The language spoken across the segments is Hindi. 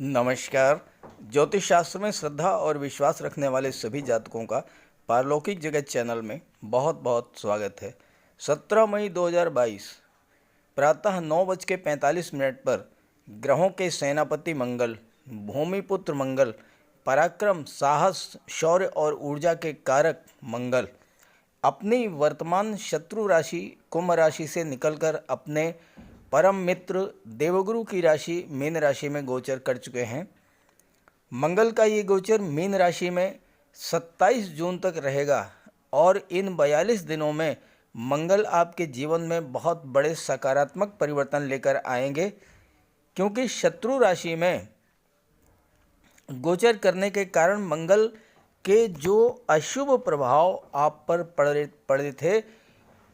नमस्कार। ज्योतिष शास्त्र में श्रद्धा और विश्वास रखने वाले सभी जातकों का पारलौकिक जगत चैनल में बहुत बहुत स्वागत है। 17 मई 2022 प्रातः 9:45 पर ग्रहों के सेनापति मंगल, भूमिपुत्र मंगल, पराक्रम, साहस, शौर्य और ऊर्जा के कारक मंगल अपनी वर्तमान शत्रु राशि कुंभ राशि से निकलकर अपने परम मित्र देवगुरु की राशि मीन राशि में गोचर कर चुके हैं। मंगल का ये गोचर मीन राशि में 27 जून तक रहेगा और इन 42 दिनों में मंगल आपके जीवन में बहुत बड़े सकारात्मक परिवर्तन लेकर आएंगे, क्योंकि शत्रु राशि में गोचर करने के कारण मंगल के जो अशुभ प्रभाव आप पर पड़े थे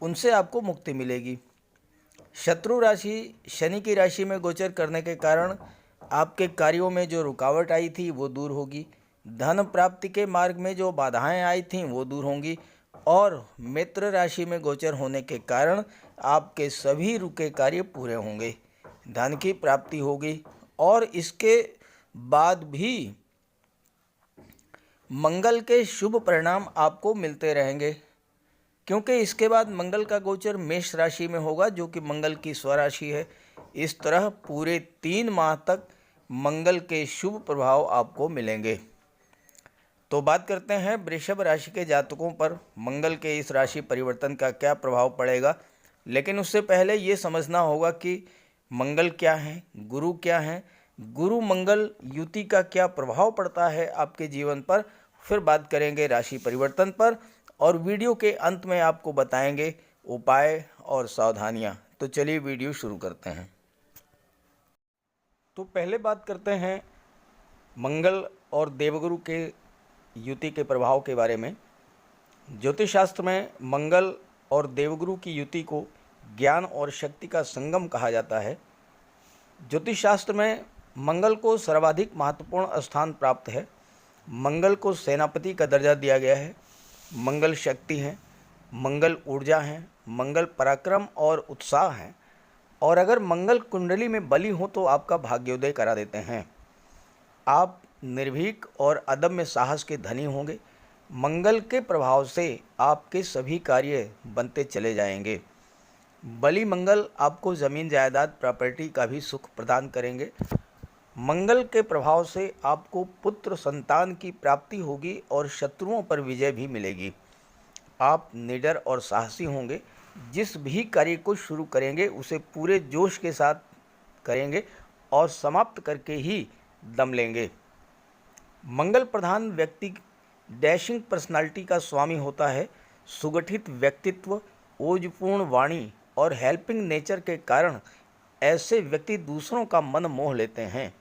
उनसे आपको मुक्ति मिलेगी। शत्रु राशि शनि की राशि में गोचर करने के कारण आपके कार्यों में जो रुकावट आई थी वो दूर होगी, धन प्राप्ति के मार्ग में जो बाधाएं आई थीं वो दूर होंगी और मित्र राशि में गोचर होने के कारण आपके सभी रुके कार्य पूरे होंगे, धन की प्राप्ति होगी। और इसके बाद भी मंगल के शुभ परिणाम आपको मिलते रहेंगे, क्योंकि इसके बाद मंगल का गोचर मेष राशि में होगा जो कि मंगल की स्वराशि है। इस तरह पूरे 3 माह तक मंगल के शुभ प्रभाव आपको मिलेंगे। तो बात करते हैं वृषभ राशि के जातकों पर मंगल के इस राशि परिवर्तन का क्या प्रभाव पड़ेगा। लेकिन उससे पहले ये समझना होगा कि मंगल क्या है, गुरु क्या है, गुरु मंगल युति का क्या प्रभाव पड़ता है आपके जीवन पर। फिर बात करेंगे राशि परिवर्तन पर और वीडियो के अंत में आपको बताएंगे उपाय और सावधानियां। तो चलिए वीडियो शुरू करते हैं। तो पहले बात करते हैं मंगल और देवगुरु के युति के प्रभाव के बारे में। ज्योतिष शास्त्र में मंगल और देवगुरु की युति को ज्ञान और शक्ति का संगम कहा जाता है। ज्योतिष शास्त्र में मंगल को सर्वाधिक महत्वपूर्ण स्थान प्राप्त है। मंगल को सेनापति का दर्जा दिया गया है। मंगल शक्ति है, मंगल ऊर्जा है, मंगल पराक्रम और उत्साह है। और अगर मंगल कुंडली में बली हो तो आपका भाग्योदय करा देते हैं। आप निर्भीक और अदम्य साहस के धनी होंगे। मंगल के प्रभाव से आपके सभी कार्य बनते चले जाएंगे। बली मंगल आपको ज़मीन जायदाद प्रॉपर्टी का भी सुख प्रदान करेंगे। मंगल के प्रभाव से आपको पुत्र संतान की प्राप्ति होगी और शत्रुओं पर विजय भी मिलेगी। आप निडर और साहसी होंगे। जिस भी कार्य को शुरू करेंगे उसे पूरे जोश के साथ करेंगे और समाप्त करके ही दम लेंगे। मंगल प्रधान व्यक्ति डैशिंग पर्सनालिटी का स्वामी होता है। सुगठित व्यक्तित्व, ओजपूर्ण वाणी और हेल्पिंग नेचर के कारण ऐसे व्यक्ति दूसरों का मन मोह लेते हैं।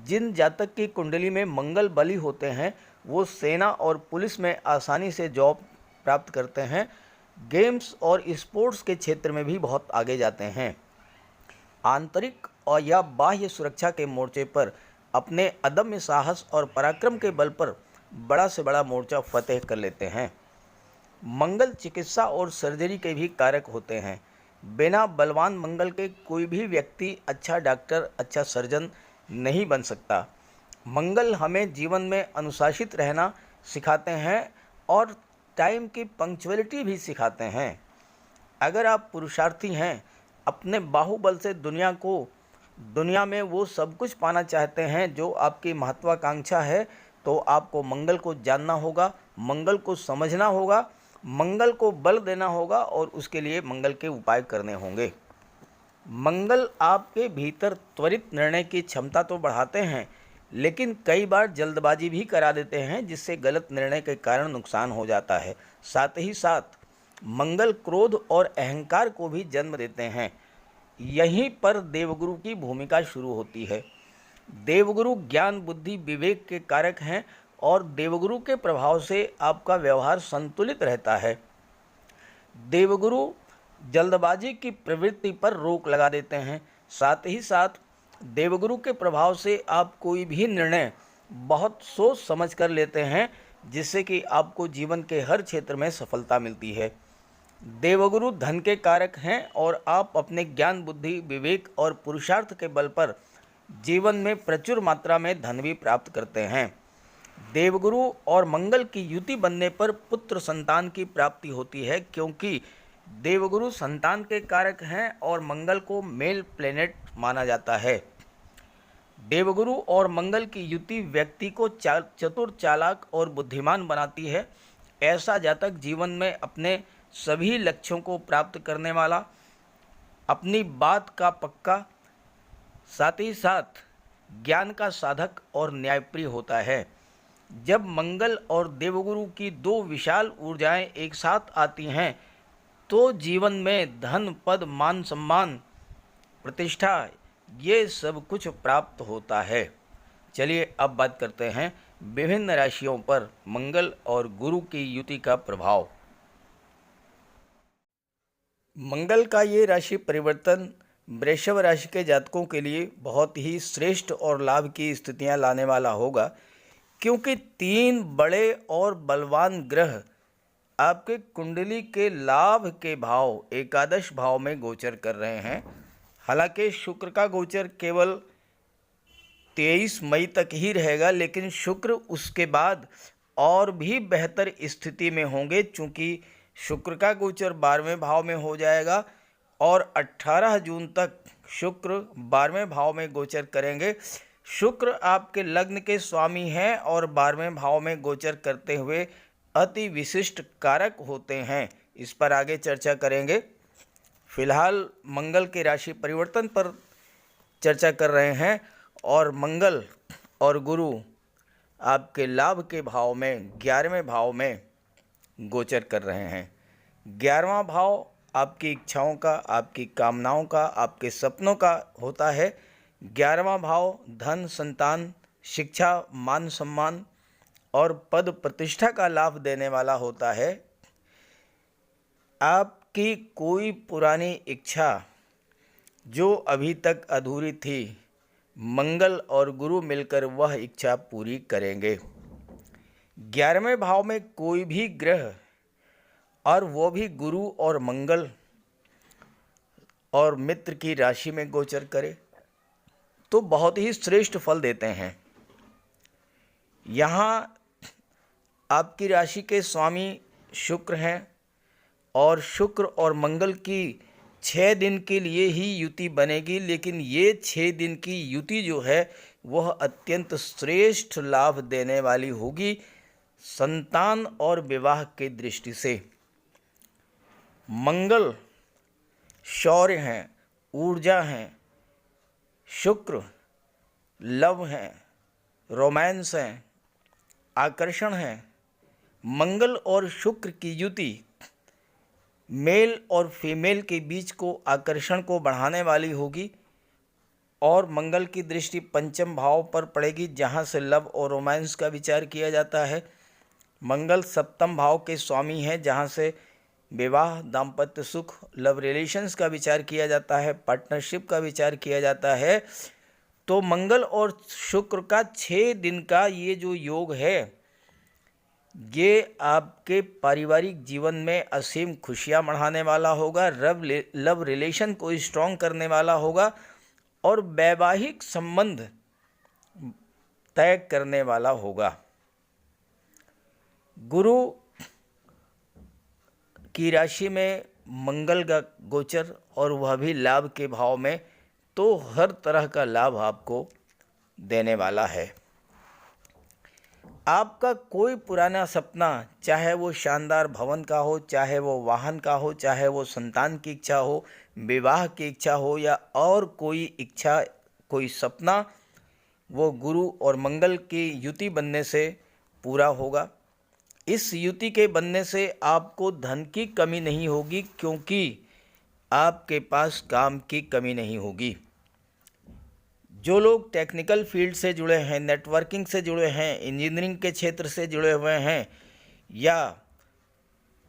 जिन जातक की कुंडली में मंगल बली होते हैं वो सेना और पुलिस में आसानी से जॉब प्राप्त करते हैं। गेम्स और स्पोर्ट्स के क्षेत्र में भी बहुत आगे जाते हैं। आंतरिक और या बाह्य सुरक्षा के मोर्चे पर अपने अदम्य साहस और पराक्रम के बल पर बड़ा से बड़ा मोर्चा फतेह कर लेते हैं। मंगल चिकित्सा और सर्जरी के भी कारक होते हैं। बिना बलवान मंगल के कोई भी व्यक्ति अच्छा डॉक्टर, अच्छा सर्जन नहीं बन सकता। मंगल हमें जीवन में अनुशासित रहना सिखाते हैं और टाइम की पंक्चुअलिटी भी सिखाते हैं। अगर आप पुरुषार्थी हैं, अपने बाहुबल से दुनिया में वो सब कुछ पाना चाहते हैं जो आपकी महत्वाकांक्षा है, तो आपको मंगल को जानना होगा, मंगल को समझना होगा, मंगल को बल देना होगा और उसके लिए मंगल के उपाय करने होंगे। मंगल आपके भीतर त्वरित निर्णय की क्षमता तो बढ़ाते हैं, लेकिन कई बार जल्दबाजी भी करा देते हैं जिससे गलत निर्णय के कारण नुकसान हो जाता है। साथ ही साथ मंगल क्रोध और अहंकार को भी जन्म देते हैं। यहीं पर देवगुरु की भूमिका शुरू होती है। देवगुरु ज्ञान, बुद्धि, विवेक के कारक हैं और देवगुरु के प्रभाव से आपका व्यवहार संतुलित रहता है। देवगुरु जल्दबाजी की प्रवृत्ति पर रोक लगा देते हैं। साथ ही साथ देवगुरु के प्रभाव से आप कोई भी निर्णय बहुत सोच समझ कर लेते हैं, जिससे कि आपको जीवन के हर क्षेत्र में सफलता मिलती है। देवगुरु धन के कारक हैं और आप अपने ज्ञान, बुद्धि, विवेक और पुरुषार्थ के बल पर जीवन में प्रचुर मात्रा में धन भी प्राप्त करते हैं। देवगुरु और मंगल की युति बनने पर पुत्र संतान की प्राप्ति होती है, क्योंकि देवगुरु संतान के कारक हैं और मंगल को मेल प्लेनेट माना जाता है। देवगुरु और मंगल की युति व्यक्ति को चतुर, चालाक और बुद्धिमान बनाती है। ऐसा जातक जीवन में अपने सभी लक्ष्यों को प्राप्त करने वाला, अपनी बात का पक्का, साथ ही साथ ज्ञान का साधक और न्यायप्रिय होता है। जब मंगल और देवगुरु की दो विशाल ऊर्जाएं एक साथ आती हैं तो जीवन में धन, पद, मान, सम्मान, प्रतिष्ठा, ये सब कुछ प्राप्त होता है। चलिए अब बात करते हैं विभिन्न राशियों पर मंगल और गुरु की युति का प्रभाव। मंगल का ये राशि परिवर्तन वृषभ राशि के जातकों के लिए बहुत ही श्रेष्ठ और लाभ की स्थितियां लाने वाला होगा, क्योंकि 3 बड़े और बलवान ग्रह आपके कुंडली के लाभ के भाव एकादश भाव में गोचर कर रहे हैं। हालांकि शुक्र का गोचर केवल 23 मई तक ही रहेगा, लेकिन शुक्र उसके बाद और भी बेहतर स्थिति में होंगे, चूँकि शुक्र का गोचर 12वें भाव में हो जाएगा और 18 जून तक शुक्र 12वें भाव में गोचर करेंगे। शुक्र आपके लग्न के स्वामी हैं और 12वें भाव में गोचर करते हुए अति विशिष्ट कारक होते हैं। इस पर आगे चर्चा करेंगे। फिलहाल मंगल के राशि परिवर्तन पर चर्चा कर रहे हैं और मंगल और गुरु आपके लाभ के भाव में 11वें भाव में गोचर कर रहे हैं। 11वां भाव आपकी इच्छाओं का, आपकी कामनाओं का, आपके सपनों का होता है। 11वां भाव धन, संतान, शिक्षा, मान सम्मान और पद प्रतिष्ठा का लाभ देने वाला होता है। आपकी कोई पुरानी इच्छा जो अभी तक अधूरी थी, मंगल और गुरु मिलकर वह इच्छा पूरी करेंगे। 11वें भाव में कोई भी ग्रह और वो भी गुरु और मंगल और मित्र की राशि में गोचर करे तो बहुत ही श्रेष्ठ फल देते हैं। यहाँ आपकी राशि के स्वामी शुक्र हैं और शुक्र और मंगल की 6 दिन के लिए ही युति बनेगी, लेकिन ये 6 दिन की युति जो है वह अत्यंत श्रेष्ठ लाभ देने वाली होगी संतान और विवाह की दृष्टि से। मंगल शौर्य हैं, ऊर्जा हैं, शुक्र लव हैं, रोमांस हैं, आकर्षण हैं। मंगल और शुक्र की युति मेल और फीमेल के बीच को आकर्षण को बढ़ाने वाली होगी और मंगल की दृष्टि पंचम भाव पर पड़ेगी, जहां से लव और रोमांस का विचार किया जाता है। मंगल सप्तम भाव के स्वामी हैं, जहां से विवाह, दाम्पत्य सुख, लव रिलेशंस का विचार किया जाता है, पार्टनरशिप का विचार किया जाता है। तो मंगल और शुक्र का 6 दिन का ये जो योग है, ये आपके पारिवारिक जीवन में असीम खुशियां बढ़ाने वाला होगा, लव रिलेशन को स्ट्रॉन्ग करने वाला होगा और वैवाहिक संबंध तय करने वाला होगा। गुरु की राशि में मंगल का गोचर और वह भी लाभ के भाव में, तो हर तरह का लाभ आपको देने वाला है। आपका कोई पुराना सपना, चाहे वो शानदार भवन का हो, चाहे वो वाहन का हो, चाहे वो संतान की इच्छा हो, विवाह की इच्छा हो या और कोई इच्छा, कोई सपना, वो गुरु और मंगल की युति बनने से पूरा होगा। इस युति के बनने से आपको धन की कमी नहीं होगी, क्योंकि आपके पास काम की कमी नहीं होगी। जो लोग टेक्निकल फील्ड से जुड़े हैं, नेटवर्किंग से जुड़े हैं, इंजीनियरिंग के क्षेत्र से जुड़े हुए हैं, या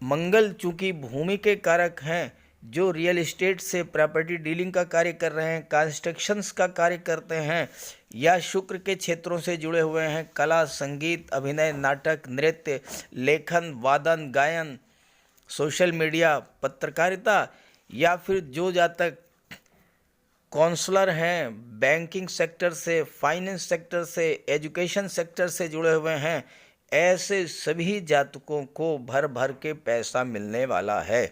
मंगल चूँकि भूमि के कारक हैं, जो रियल एस्टेट से प्रॉपर्टी डीलिंग का कार्य कर रहे हैं, कंस्ट्रक्शंस का कार्य करते हैं, या शुक्र के क्षेत्रों से जुड़े हुए हैं, कला, संगीत, अभिनय, नाटक, नृत्य, लेखन, वादन, गायन, सोशल मीडिया, पत्रकारिता, या फिर जो जातक काउंसलर हैं, बैंकिंग सेक्टर से, फाइनेंस सेक्टर से, एजुकेशन सेक्टर से जुड़े हुए हैं, ऐसे सभी जातकों को भर भर के पैसा मिलने वाला है।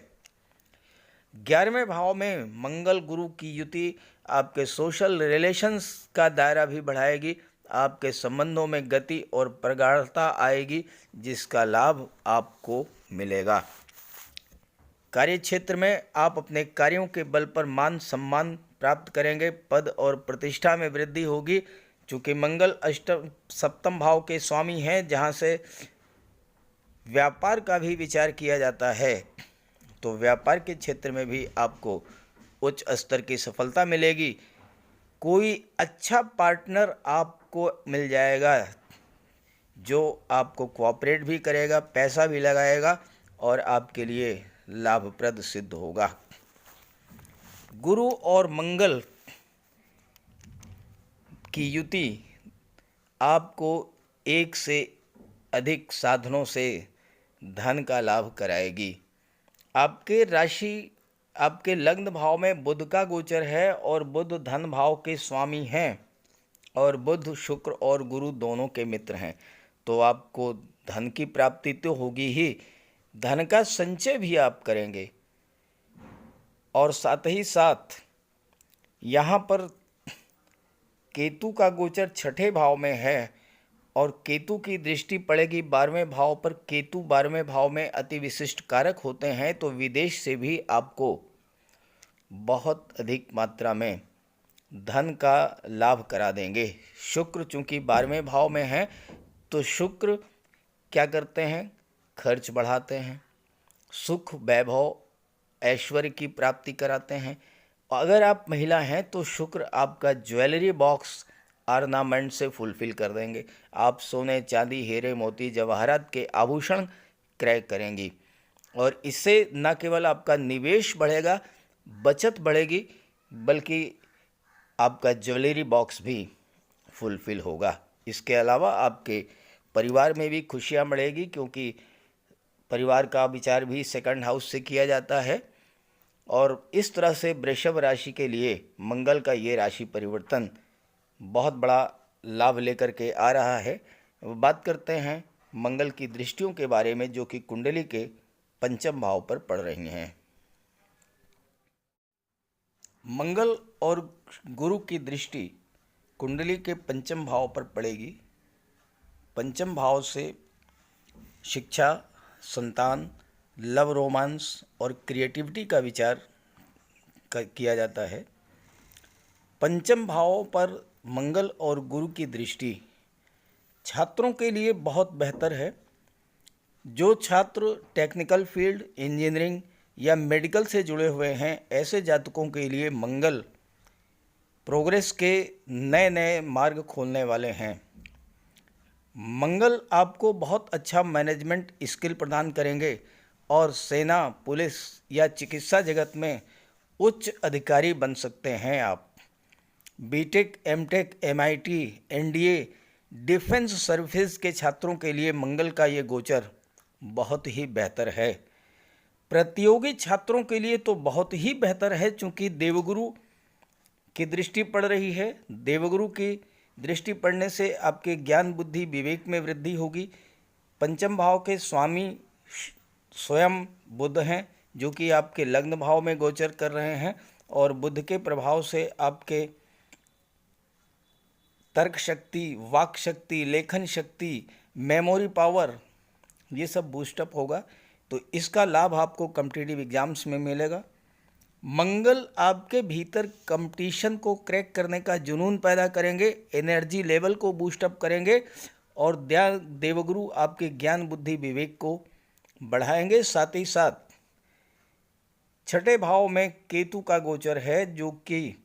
11वें भाव में मंगल गुरु की युति आपके सोशल रिलेशंस का दायरा भी बढ़ाएगी, आपके संबंधों में गति और प्रगाढ़ता आएगी, जिसका लाभ आपको मिलेगा। कार्य क्षेत्र में आप अपने कार्यों के बल पर मान सम्मान प्राप्त करेंगे, पद और प्रतिष्ठा में वृद्धि होगी। चूँकि मंगल अष्टम सप्तम भाव के स्वामी हैं, जहाँ से व्यापार का भी विचार किया जाता है, तो व्यापार के क्षेत्र में भी आपको उच्च स्तर की सफलता मिलेगी। कोई अच्छा पार्टनर आपको मिल जाएगा जो आपको कोऑपरेट भी करेगा, पैसा भी लगाएगा और आपके लिए लाभप्रद सिद्ध होगा। गुरु और मंगल की युति आपको एक से अधिक साधनों से धन का लाभ कराएगी। आपके राशि, आपके लग्न भाव में बुध का गोचर है और बुध धन भाव के स्वामी हैं और बुध शुक्र और गुरु दोनों के मित्र हैं, तो आपको धन की प्राप्ति तो होगी ही, धन का संचय भी आप करेंगे। और साथ ही साथ यहाँ पर केतु का गोचर छठे भाव में है और केतु की दृष्टि पड़ेगी 12वें भाव पर। केतु 12वें भाव में अति विशिष्ट कारक होते हैं, तो विदेश से भी आपको बहुत अधिक मात्रा में धन का लाभ करा देंगे। शुक्र चूँकि 12वें भाव में है, तो शुक्र क्या करते हैं, खर्च बढ़ाते हैं, सुख वैभव ऐश्वर्य की प्राप्ति कराते हैं। अगर आप महिला हैं तो शुक्र आपका ज्वेलरी बॉक्स ऑर्नामेंट से फुलफिल कर देंगे। आप सोने चांदी हीरे मोती जवाहरात के आभूषण क्रय करेंगी और इससे न केवल आपका निवेश बढ़ेगा, बचत बढ़ेगी, बल्कि आपका ज्वेलरी बॉक्स भी फुलफिल होगा। इसके अलावा आपके परिवार में भी खुशियाँ बढ़ेगी, क्योंकि परिवार का विचार भी सेकंड हाउस से किया जाता है। और इस तरह से वृषभ राशि के लिए मंगल का ये राशि परिवर्तन बहुत बड़ा लाभ लेकर के आ रहा है। बात करते हैं मंगल की दृष्टियों के बारे में, जो कि कुंडली के पंचम भाव पर पड़ रही हैं। मंगल और गुरु की दृष्टि कुंडली के पंचम भाव पर पड़ेगी। पंचम भाव से शिक्षा, संतान, लव रोमांस और क्रिएटिविटी का विचार किया जाता है। पंचम भाव पर मंगल और गुरु की दृष्टि छात्रों के लिए बहुत बेहतर है। जो छात्र टेक्निकल फील्ड, इंजीनियरिंग या मेडिकल से जुड़े हुए हैं, ऐसे जातकों के लिए मंगल प्रोग्रेस के नए नए मार्ग खोलने वाले हैं। मंगल आपको बहुत अच्छा मैनेजमेंट स्किल प्रदान करेंगे और सेना, पुलिस या चिकित्सा जगत में उच्च अधिकारी बन सकते हैं आप। BTech, MTech, MIT, NDA, defence services के छात्रों के लिए मंगल का ये गोचर बहुत ही बेहतर है। प्रतियोगी छात्रों के लिए तो बहुत ही बेहतर है, चूँकि देवगुरु की दृष्टि पड़ रही है। देवगुरु की दृष्टि पड़ने से आपके ज्ञान, बुद्धि, विवेक में वृद्धि होगी। पंचम भाव के स्वामी स्वयं बुध हैं, जो कि आपके लग्न भाव में गोचर कर रहे हैं और बुध के प्रभाव से आपके तर्क शक्ति, वाक शक्ति, लेखन शक्ति, मेमोरी पावर, ये सब बूस्टअप होगा। तो इसका लाभ आपको कॉम्पिटिटिव एग्जाम्स में मिलेगा। मंगल आपके भीतर कंपटीशन को क्रैक करने का जुनून पैदा करेंगे, एनर्जी लेवल को बूस्टअप करेंगे और देवगुरु आपके ज्ञान, बुद्धि, विवेक को बढ़ाएंगे। साथ ही साथ छठे भाव में केतु का गोचर है, जो कि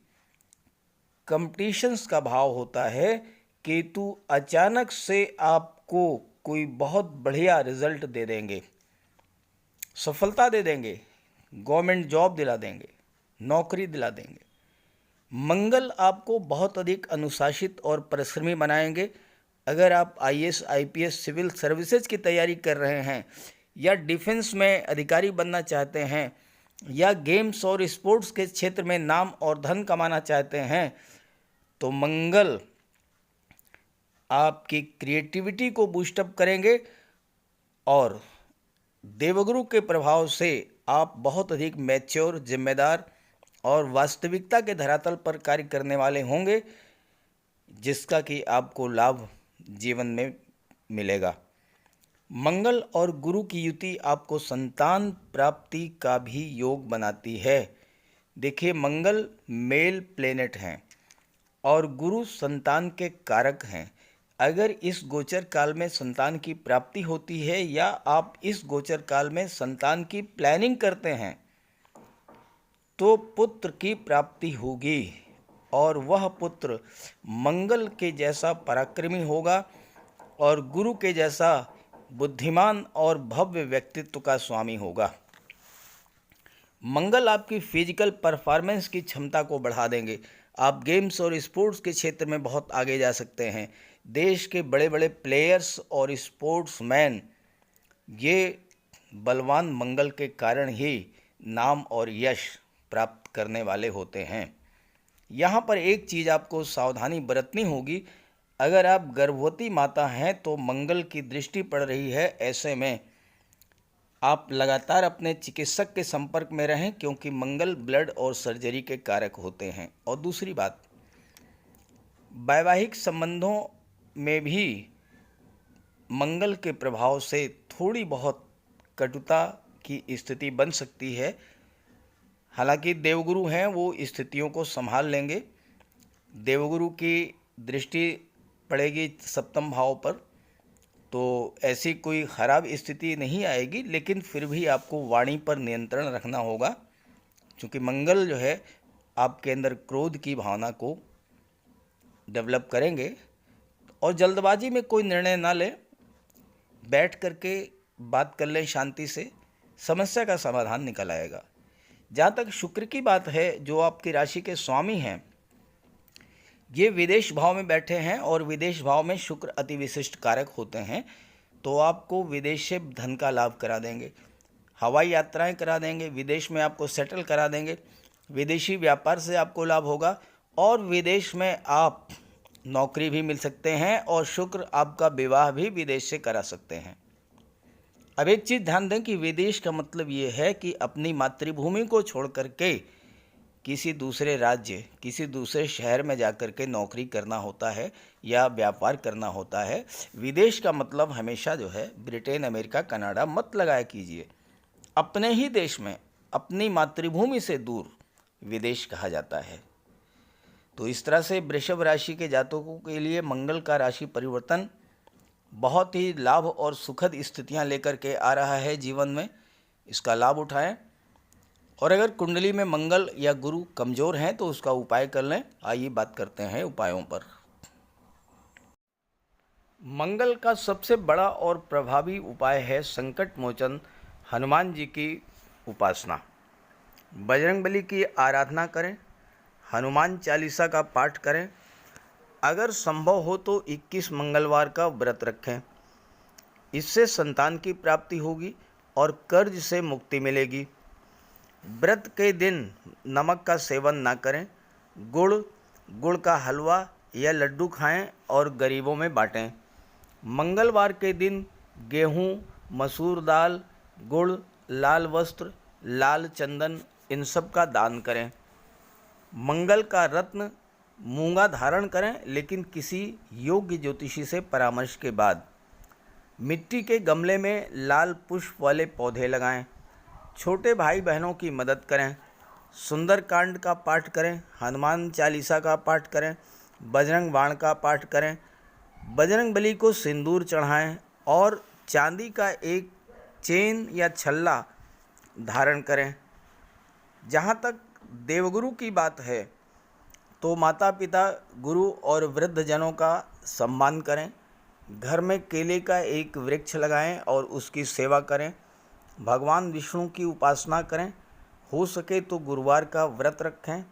कंपटीशंस का भाव होता है। केतु अचानक से आपको कोई बहुत बढ़िया रिजल्ट दे देंगे, सफलता दे देंगे, गवर्नमेंट जॉब दिला देंगे, नौकरी दिला देंगे। मंगल आपको बहुत अधिक अनुशासित और परिश्रमी बनाएंगे। अगर आप आईएएस, आईपीएस, सिविल सर्विसेज की तैयारी कर रहे हैं या डिफेंस में अधिकारी बनना चाहते हैं या गेम्स और स्पोर्ट्स के क्षेत्र में नाम और धन कमाना चाहते हैं तो मंगल आपकी क्रिएटिविटी को बूस्टअप करेंगे और देवगुरु के प्रभाव से आप बहुत अधिक मैच्योर, जिम्मेदार और वास्तविकता के धरातल पर कार्य करने वाले होंगे, जिसका कि आपको लाभ जीवन में मिलेगा। मंगल और गुरु की युति आपको संतान प्राप्ति का भी योग बनाती है। देखिए, मंगल मेल प्लेनेट हैं और गुरु संतान के कारक हैं। अगर इस गोचर काल में संतान की प्राप्ति होती है या आप इस गोचर काल में संतान की प्लानिंग करते हैं तो पुत्र की प्राप्ति होगी और वह पुत्र मंगल के जैसा पराक्रमी होगा और गुरु के जैसा बुद्धिमान और भव्य व्यक्तित्व का स्वामी होगा। मंगल आपकी फिजिकल परफॉर्मेंस की क्षमता को बढ़ा देंगे। आप गेम्स और स्पोर्ट्स के क्षेत्र में बहुत आगे जा सकते हैं। देश के बड़े बड़े प्लेयर्स और स्पोर्ट्समैन ये बलवान मंगल के कारण ही नाम और यश प्राप्त करने वाले होते हैं। यहाँ पर एक चीज़ आपको सावधानी बरतनी होगी। अगर आप गर्भवती माता हैं तो मंगल की दृष्टि पड़ रही है, ऐसे में आप लगातार अपने चिकित्सक के संपर्क में रहें, क्योंकि मंगल ब्लड और सर्जरी के कारक होते हैं। और दूसरी बात, वैवाहिक संबंधों में भी मंगल के प्रभाव से थोड़ी बहुत कटुता की स्थिति बन सकती है। हालांकि देवगुरु हैं, वो स्थितियों को संभाल लेंगे। देवगुरु की दृष्टि पड़ेगी सप्तम भाव पर, तो ऐसी कोई ख़राब स्थिति नहीं आएगी, लेकिन फिर भी आपको वाणी पर नियंत्रण रखना होगा, क्योंकि मंगल जो है आपके अंदर क्रोध की भावना को डेवलप करेंगे। और जल्दबाजी में कोई निर्णय ना लें, बैठ करके बात कर लें शांति से, समस्या का समाधान निकल आएगा। जहाँ तक शुक्र की बात है, जो आपकी राशि के स्वामी हैं, ये विदेश भाव में बैठे हैं और विदेश भाव में शुक्र अति विशिष्ट कारक होते हैं, तो आपको विदेश से धन का लाभ करा देंगे, हवाई यात्राएं करा देंगे, विदेश में आपको सेटल करा देंगे, विदेशी व्यापार से आपको लाभ होगा और विदेश में आप नौकरी भी मिल सकते हैं और शुक्र आपका विवाह भी विदेश से करा सकते हैं। अब एक चीज़ ध्यान दें कि विदेश का मतलब ये है कि अपनी मातृभूमि को छोड़ करके किसी दूसरे राज्य, किसी दूसरे शहर में जाकर के नौकरी करना होता है या व्यापार करना होता है। विदेश का मतलब हमेशा जो है ब्रिटेन, अमेरिका, कनाडा मत लगाया कीजिए। अपने ही देश में, अपनी मातृभूमि से दूर विदेश कहा जाता है। तो इस तरह से वृषभ राशि के जातकों के लिए मंगल का राशि परिवर्तन बहुत ही लाभ और सुखद स्थितियां लेकर के आ रहा है जीवन में। इसका लाभ उठाएं। और अगर कुंडली में मंगल या गुरु कमज़ोर हैं तो उसका उपाय कर लें। आइए बात करते हैं उपायों पर। मंगल का सबसे बड़ा और प्रभावी उपाय है संकट मोचन हनुमान जी की उपासना। बजरंगबली की आराधना करें, हनुमान चालीसा का पाठ करें। अगर संभव हो तो 21 मंगलवार का व्रत रखें। इससे संतान की प्राप्ति होगी और कर्ज से मुक्ति मिलेगी। व्रत के दिन नमक का सेवन ना करें। गुड़ का हलवा या लड्डू खाएं और गरीबों में बांटें। मंगलवार के दिन गेहूं, मसूर दाल, गुड़, लाल वस्त्र, लाल चंदन, इन सब का दान करें। मंगल का रत्न मूंगा धारण करें, लेकिन किसी योग्य ज्योतिषी से परामर्श के बाद। मिट्टी के गमले में लाल पुष्प वाले पौधे लगाएं। छोटे भाई बहनों की मदद करें। सुंदरकांड का पाठ करें, हनुमान चालीसा का पाठ करें, बजरंग बाण का पाठ करें। बजरंगबली को सिंदूर चढ़ाएं और चांदी का एक चेन या छल्ला धारण करें। जहाँ तक देवगुरु की बात है तो माता पिता, गुरु और वृद्धजनों का सम्मान करें। घर में केले का एक वृक्ष लगाएं और उसकी सेवा करें। भगवान विष्णु की उपासना करें। हो सके तो गुरुवार का व्रत रखें।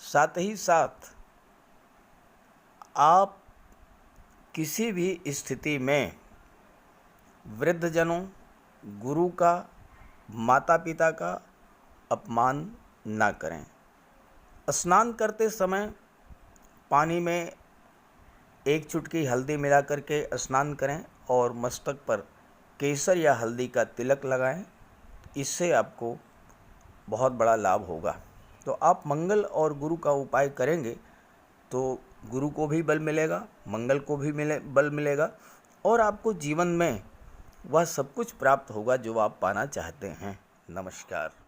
साथ ही साथ आप किसी भी स्थिति में वृद्धजनों, गुरु का, माता पिता का अपमान ना करें। स्नान करते समय पानी में 1 चुटकी हल्दी मिला करके स्नान करें और मस्तक पर केसर या हल्दी का तिलक लगाएं। इससे आपको बहुत बड़ा लाभ होगा। तो आप मंगल और गुरु का उपाय करेंगे तो गुरु को भी बल मिलेगा, मंगल को भी बल मिलेगा और आपको जीवन में वह सब कुछ प्राप्त होगा जो आप पाना चाहते हैं। नमस्कार।